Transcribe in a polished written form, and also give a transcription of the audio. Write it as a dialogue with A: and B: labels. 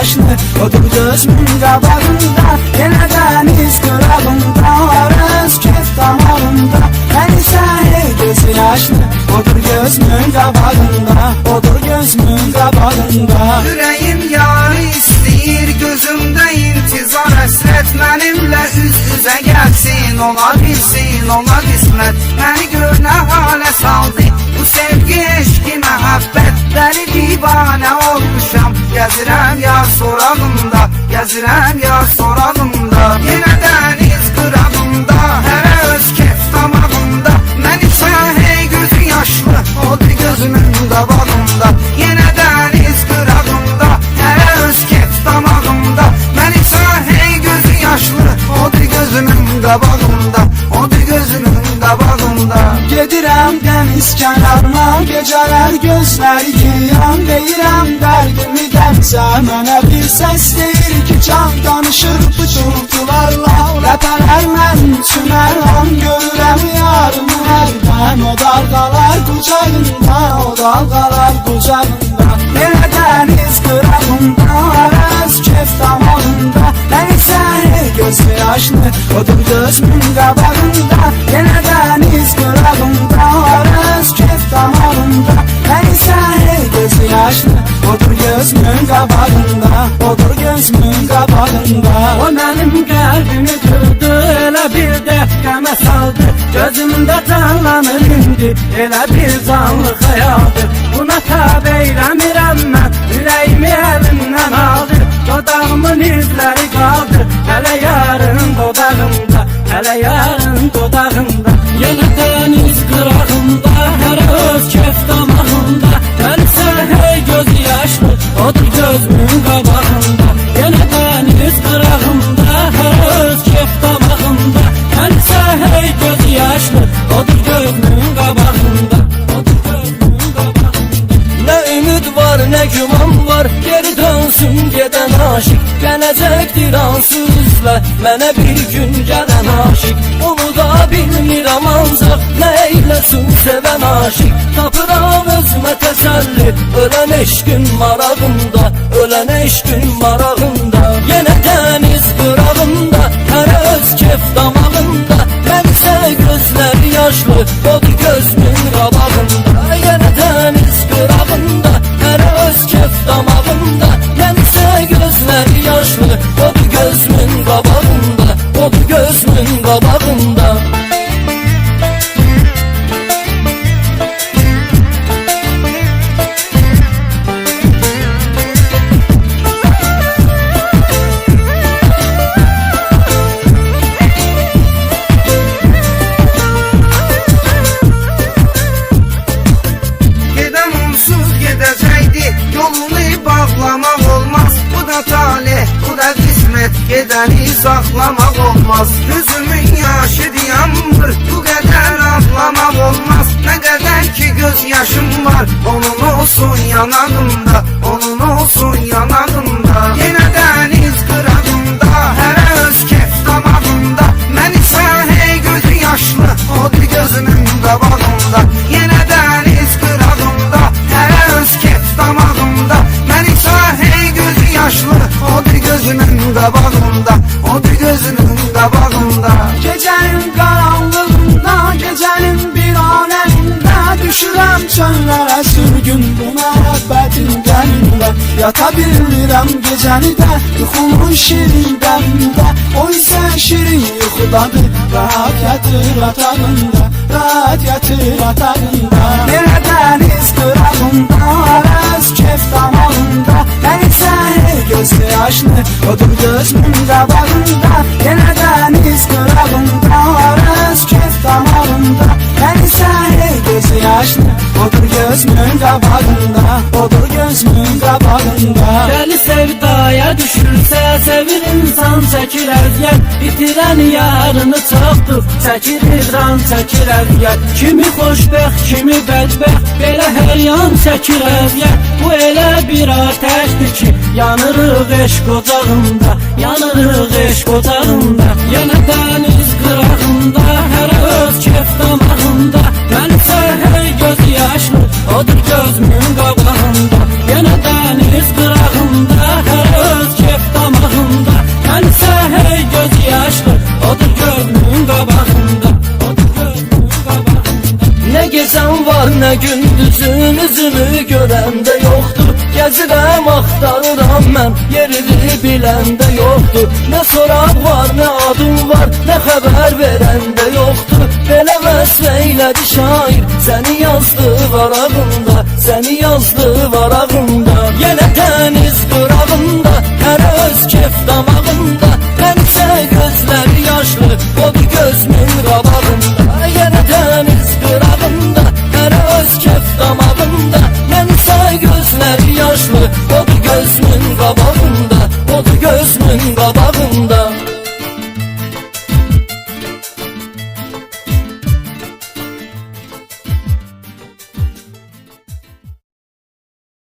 A: yaşlı odur gözümün qabağında. Yenə dəniz qırağında öz kef damağında. Mən isə hey gözü yaşlı odur gözümün qabağında, odur gözümün qabağında.
B: Ürəyim yarı istəyir, gözümdə intizar həsrət, mənimlə üz-üzə gəlsin, ola bilsin, ola qismət. Məni gör nə halə saldı bu sevgi, eşki, məhəbbət, dəli divanə olmuşam. Gəzirəm yar sorağında, gəzirəm yar sorağında. Yenə dəniz qırağında, hərə öz kef damağında. Mən isə hey gözü yaşlı odur gözümün qabağında. Yenə dəniz qırağında, hərə öz kef damağında. Mən isə hey gözü yaşlı odur gözümün qabağında, odur gözümün qabağında.
A: Gedirəm dəniz kənarına, gecələr gözləri yığan. Deyirəm dərdimi dənizə, mənə bir səs deyir ki, can danışır bu çuğultularla. Ləpələr mənim üçün əlham, görürəm yarımı hərdən. O dalğalar qucağında, o dalğalar qucağında. Yenə dəniz qırağında, öz kef damağında. Mən isə hey gözü yaşlı odur gözümün qabağında. Yenə dəniz qırağında, öz kef damağında. Mən isə hey gözü yaşlı odur gözümün qabağında, odur gözümün qabağında. O mənim qəlbimi qırdı, elə bir dəfqəmə saldı. Gözümdə canlanır indi, elə bir canlı xəyaldır. Buna tabi eyləmirəm mən, ürəyimi əlimdən aldı. Dodağımın izləri qaldı, hələ yarın dodağımda, hələ yarın dodağımda. Yenə dəniz qırağında, hər öz kef damağında. Mən isə hey gözü yaşlı odur gözümün qabağında. Yenə dəniz qırağında, hər öz kef damağında. Mən isə hey gözü yaşlı odur gözümün qabağında, odur gözümün qabağında. Nə ümid var, nə güman var, geri dönsün gedən aşık. Gələcəkdir ansızla mənə bir gün gələn aşık. Onu da bilmirəm ancaq nə eyləsin sevən aşık. Tapıram özümə təsəlli, ölən eşqin marağında, ölən eşqin marağında. Yenə dəniz qırağında, hər öz kef damağında. Mən isə gözləri yaşlı odur gözümün qabağında. Yenə dəniz qırağında, hər öz kef damağında. Mən isə gözləri yaşlı odur gözümün qabağında, odur gözümün qabağında.
B: Gedən onsuz gedəcəkdi, yolunu bağlamaq olmaz. Bu da talih, bu da qismət, gedəni saxlamaq olmaz. Gözümün yaşı dayanmır, bu qədər ağlamaq olmaz. Nə qədər ki göz yaşım var, onun olsun yanağımda, onun olsun yanağımda. Yenə dəniz qırağında, hər öz kef damağında. Mən isə hey gözü yaşlı odur gözümün qabağında. Yenə dəniz qırağında, hər öz kef damağında. Mən isə hey gözü yaşlı odur gözümün qabağında, odur gözümün qabağında.
A: Gecənin qaranlığında, gecənin bir aləmində. Düşürəm çöllərə sürgün bu məhəbbətin qəlbində. Yata bilmirəm gecəni də, yuxumun şirin dəmində. O isə şirin yuxudadır, rahat yatır atağında, rahat yatır atağında. Yenə dəniz qırağında, öz kef damağında. Mən isə hey gözü yaşlı odur gözümün qabağında. Yenə dəniz qırağında, öz kef damağında. Mən isə hey gözü yaşlı odur gözümün qabağında, odur gözümün qabağında.
C: Dəli sevdaya düşürsə, sevir insan çəkir əziyyət. Bitirən yarını çoxdur, çəkir hicran, çəkir əziyyət. Kimi xoşbəxt, kimi bədbəxt, belə hər yan çəkir əziyyət. Bu elə bir ateşdir ki, yanırıq eşq ocağında, yanırıq eşq ocağında. Yenə dəniz qırağında, hər öz kef damağında. Mən isə hey göz yaşlı odur gözümün qabağında. Yenə dəniz qırağında, hər öz mən yerini biləndə yoxdur. Nə soraq var, nə adım var, nə xəbər verəndə yoxdur. Belə vəsvə elədi şair, səni yazdı varağında, səni yazdı varağında. Yenə dəniz qırağında, hər öz kef damağında, mənsə gözləri yaşlı, odur gözümün qabağında. Yenə dəniz qırağında, hər öz kef damağında, mənsə gözləri yaşlı, odur gözümün qabağında, odur gözümün qabağında.